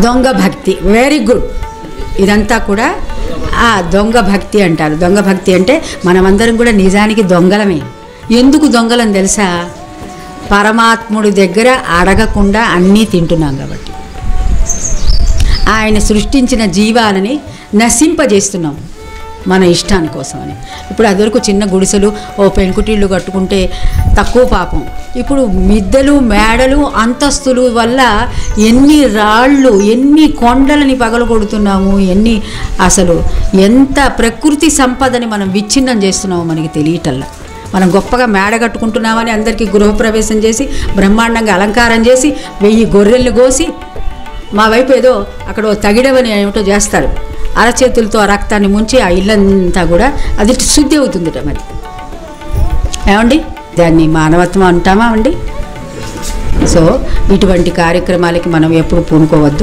దొంగ భక్తి, very good. ఇదంతా కూడా దొంగ భక్తి అంటారు. దొంగ భక్తి అంటే మనమందరం కూడా నిజానికి దొంగలమే. ఎందుకు దొంగలం తెలుసా? పరమాత్ముడి దగ్గర అడగకుండా అన్నీ తింటున్నాం కాబట్టి. ఆయన సృష్టించిన జీవాలని నశింపజేస్తున్నాం మన ఇష్టాని కోసమని. ఇప్పుడు అదివరకు చిన్న గుడిసెలు ఓ పెంకుటిళ్ళు కట్టుకుంటే తక్కువ పాపం. ఇప్పుడు మిద్దెలు, మేడలు, అంతస్తులు వల్ల ఎన్ని రాళ్ళు, ఎన్ని కొండలని పగలగొడుతున్నాము, అసలు ఎంత ప్రకృతి సంపదని మనం విచ్ఛిన్నం చేస్తున్నామో మనకి తెలియటల్లా. మనం గొప్పగా మేడ కట్టుకుంటున్నామని అందరికీ గృహప్రవేశం చేసి బ్రహ్మాండంగా అలంకారం చేసి 1000 గొర్రెలను కోసి, మా వైపు ఏదో అక్కడ తగిడవని ఏమిటో చేస్తారు, అరచేతులతో ఆ రక్తాన్ని ముంచి ఆ ఇల్లంతా కూడా అది శుద్ధి అవుతుందిట. మరి ఏమండి, దాన్ని మానవత్వం అంటామా అండి? సో ఇటువంటి కార్యక్రమాలకి మనం ఎప్పుడు పూనుకోవద్దు.